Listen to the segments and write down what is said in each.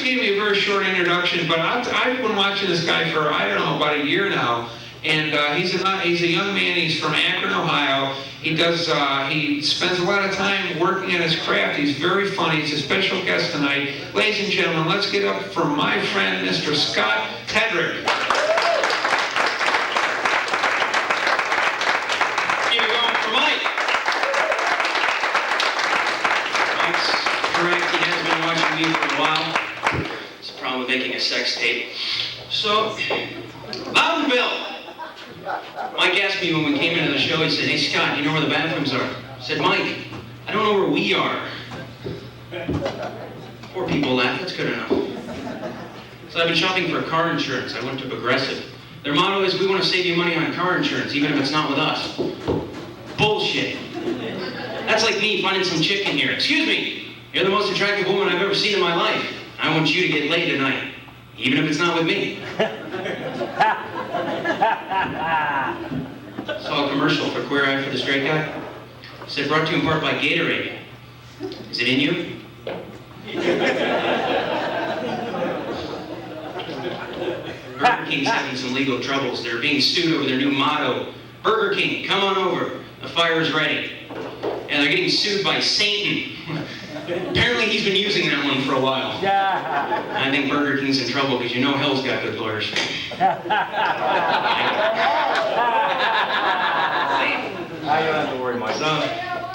just gave me a very short introduction, but I've been watching this guy for, I don't know, about a year now. And he's a young man. He's from Akron, Ohio. He spends a lot of time working on his craft. He's very funny. He's a special guest tonight. Ladies and gentlemen, let's get up for my friend, Mr. Scott Kendricks. Keep it going for Mike. Mike's correct. He has been watching me for a while. It's a problem with making a sex tape. So, Loudenville. Mike asked me when we came into the show, he said, "Hey Scott, you know where the bathrooms are?" I said, "Mike, I don't know where we are." Four people laughed, that's good enough. So I've been shopping for car insurance. I went to Progressive. Their motto is, "We want to save you money on car insurance, even if it's not with us." Bullshit. That's like me finding some chick in here. "Excuse me, you're the most attractive woman I've ever seen in my life. I want you to get laid tonight, even if it's not with me." Saw a commercial for Queer Eye for the Straight Guy. It said, "Brought to you in part by Gatorade." Is it in you? Burger King's having some legal troubles. They're being sued over their new motto, "Burger King, come on over. The fire is ready." And they're getting sued by Satan. Apparently he's been using that one for a while. I think Burger King's in trouble because you know hell's got good lawyers. I don't have to worry myself. So,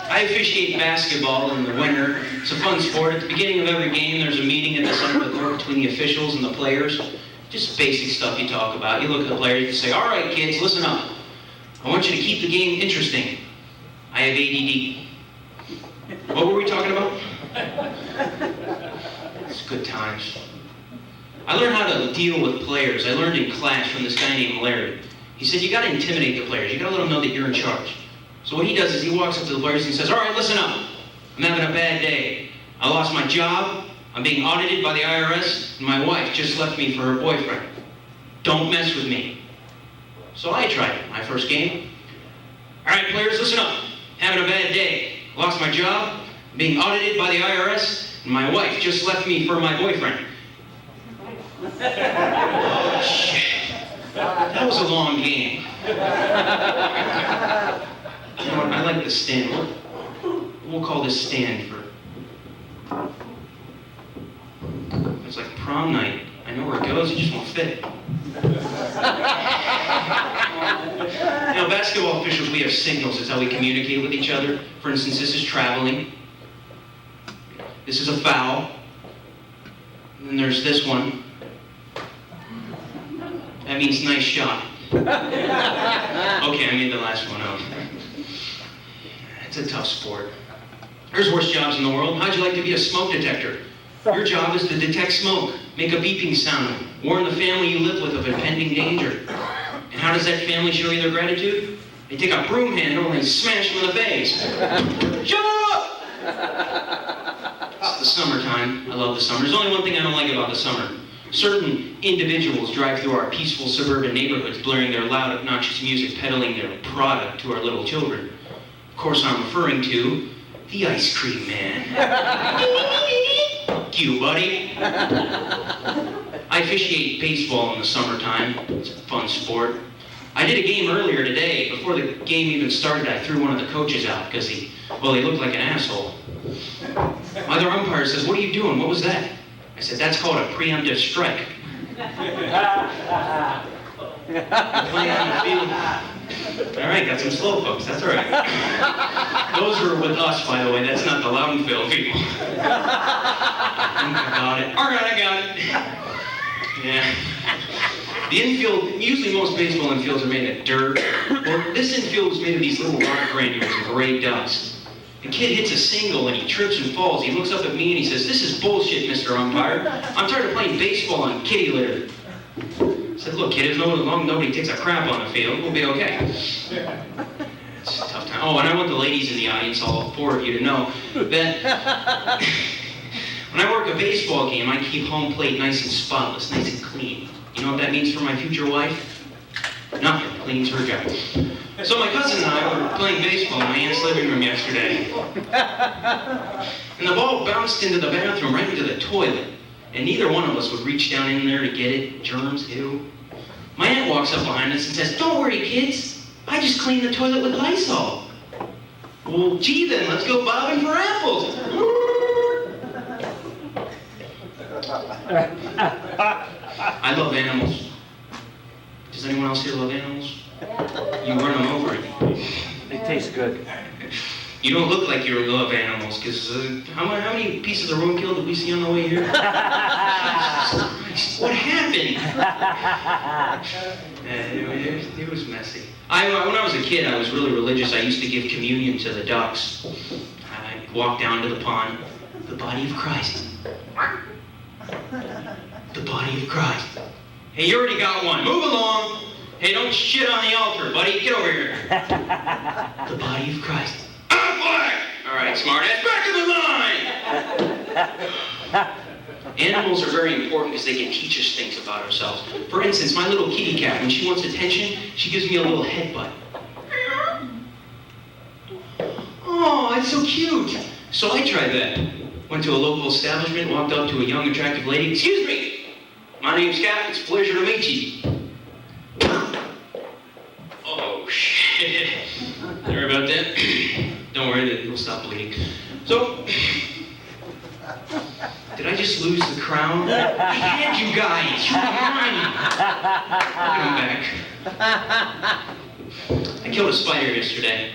I officiate basketball in the winter. It's a fun sport. At the beginning of every game, there's a meeting at the center of the court between the officials and the players. Just basic stuff you talk about. You look at the players, you say, "All right, kids, listen up. I want you to keep the game interesting. I have ADD." What were we talking about? It's good times. I learned how to deal with players. I learned in class from this guy named Larry. He said, you got to intimidate the players. You got to let them know that you're in charge. So what he does is he walks up to the players and he says, "All right, listen up. I'm having a bad day. I lost my job. I'm being audited by the IRS. And my wife just left me for her boyfriend. Don't mess with me." So I tried it. My first game. "All right, players, listen up. Having a bad day. Lost my job. I'm being audited by the IRS. And my wife just left me for my boyfriend." Oh, shit. That was a long game. You know what? I like the stand. We'll call this stand for... It's like prom night. I know where it goes, it just won't fit. You know, basketball officials, we have signals. It's how we communicate with each other. For instance, this is traveling. This is a foul. And then there's this one. That means nice shot. Okay, I made the last one up. It's a tough sport. There's worse jobs in the world. How'd you like to be a smoke detector? Your job is to detect smoke, make a beeping sound, warn the family you live with of impending danger. And how does that family show you their gratitude? They take a broom handle and they smash them in the face. Shut up! It's the summertime. I love the summer. There's only one thing I don't like about the summer. Certain individuals drive through our peaceful suburban neighborhoods, blaring their loud, obnoxious music, peddling their product to our little children. Of course, I'm referring to the ice cream man. Fuck you, buddy. I officiate baseball in the summertime. It's a fun sport. I did a game earlier today. Before the game even started, I threw one of the coaches out because he looked like an asshole. My other umpire says, "What are you doing? What was that?" I said, "That's called a preemptive strike." Playing on the field. All right, got some slow folks. That's all right. Those were with us, by the way. That's not the Loudenville people. I think I got it. All right, I got it. Yeah. The infield, usually most baseball infields are made of dirt. Well, this infield is made of these little rock granules and gray dust. The kid hits a single and he trips and falls. He looks up at me and he says, "This is bullshit, Mr. Umpire. I'm tired of playing baseball on kitty litter." I said, "Look, kid, as long as nobody takes a crap on the field, we'll be okay." It's a tough time. Oh, and I want the ladies in the audience, all four of you, to know that when I work a baseball game, I keep home plate nice and spotless, nice and clean. You know what that means for my future wife? Nothing. Cleans her job. So my cousin and I were playing baseball in my aunt's living room yesterday. And the ball bounced into the bathroom, right into the toilet. And neither one of us would reach down in there to get it. Germs, ew. My aunt walks up behind us and says, "Don't worry, kids. I just cleaned the toilet with Lysol." Well, gee then, let's go bobbing for apples. I love animals. Does anyone else here love animals? You run them over. They taste good. You don't look like you love animals, because how many pieces of roadkill did we see on the way here? What happened? It was messy. When I was a kid, I was really religious. I used to give communion to the ducks. I walked down to the pond. The body of Christ. The body of Christ. Hey, you already got one. Move along. Hey, don't shit on the altar, buddy. Get over here. The body of Christ. I'm black! All right, smartass, back in the line! Animals are very important because they can teach us things about ourselves. For instance, my little kitty cat, when she wants attention, she gives me a little headbutt. Oh, that's so cute. So I tried that. Went to a local establishment, walked up to a young, attractive lady. "Excuse me, my name's Cat. It's a pleasure to meet you." Oh, shit. Sorry about that. Don't worry, it'll stop bleeding. So, did I just lose the crown? I had you guys. You were mine. Come back. I killed a spider yesterday.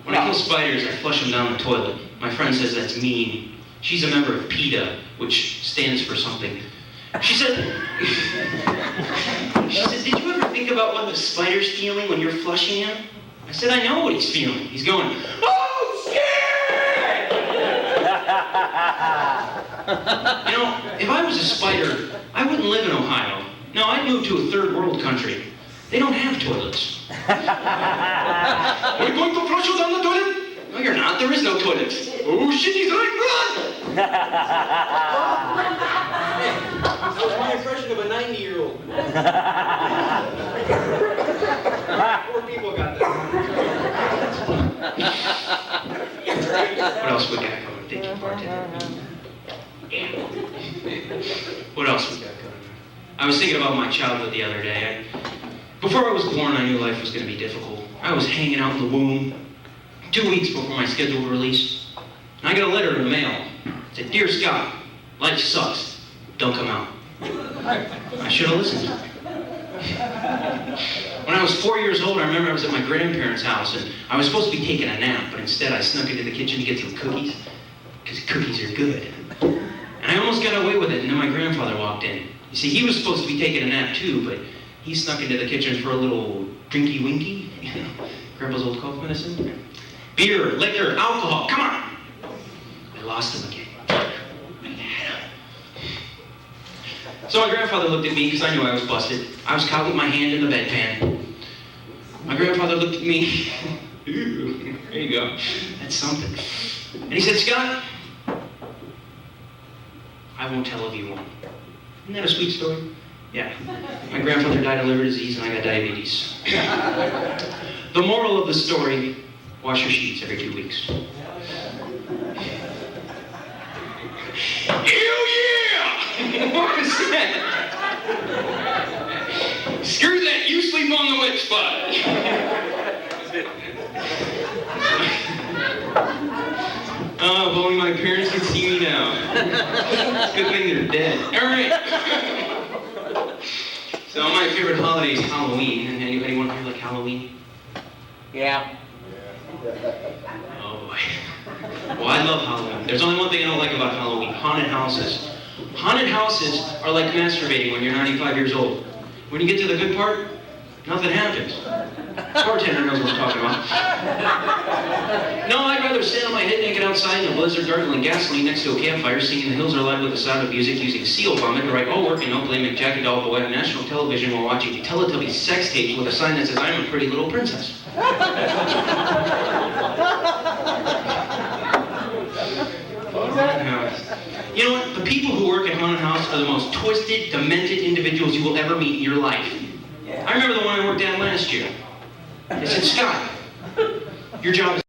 When I kill spiders, I flush them down the toilet. My friend says that's mean. She's a member of PETA, which stands for something. She said, "Did you ever think about what the spider's feeling when you're flushing him?" I said, "I know what he's feeling. He's going, oh, shit!" You know, if I was a spider, I wouldn't live in Ohio. No, I'd move to a third world country. They don't have toilets. Are you going to flush us down the toilet? No, you're not. There is no toilet. Oh, shit, he's right. Run! That was my impression of a 90-year-old. Poor people got that. What else we got going? Thank you, bartender. What else we got going? I was thinking about my childhood the other day. Before I was born, I knew life was going to be difficult. I was hanging out in the womb 2 weeks before my scheduled release. And I got a letter in the mail. It said, "Dear Scott, life sucks. Don't come out." I should have listened. When I was 4 years old, I remember I was at my grandparents' house, and I was supposed to be taking a nap, but instead I snuck into the kitchen to get some cookies, because cookies are good. And I almost got away with it, and then my grandfather walked in. You see, he was supposed to be taking a nap too, but he snuck into the kitchen for a little drinky-winky, Grandpa's old cough medicine. Beer, liquor, alcohol, come on! I lost him again. So my grandfather looked at me because I knew I was busted. I was caught with my hand in the bedpan. My grandfather looked at me. Ooh, there you go. That's something. And he said, "Scott, I won't tell of you one." Isn't that a sweet story? Yeah. My grandfather died of liver disease and I got diabetes. The moral of the story, wash your sheets every 2 weeks. Hell yeah! What was that? Screw that, you sleep on the wet spot. Oh, if only my parents could see me now. It's a good thing they're dead. All right. So my favorite holiday is Halloween. And anyone here like Halloween? Yeah. Oh boy. Well, I love Halloween. There's only one thing I don't like about Halloween: haunted houses. Haunted houses are like masturbating when you're 95 years old. When you get to the good part, nothing happens. Bartender knows what I'm talking about. No, I'd rather stand on my head naked outside in a blizzard gargling gasoline next to a campfire, singing "The Hills Are Alive" with the sound of music, using seal vomit to write "Oh, working, no play, Jack Doll Boy" on national television while watching Teletubbies sex tapes with a sign that says "I'm a pretty little princess." You know what? The people who work at Haunted House are the most twisted, demented individuals you will ever meet in your life. I remember the one I worked at last year. They said, "Scott, your job is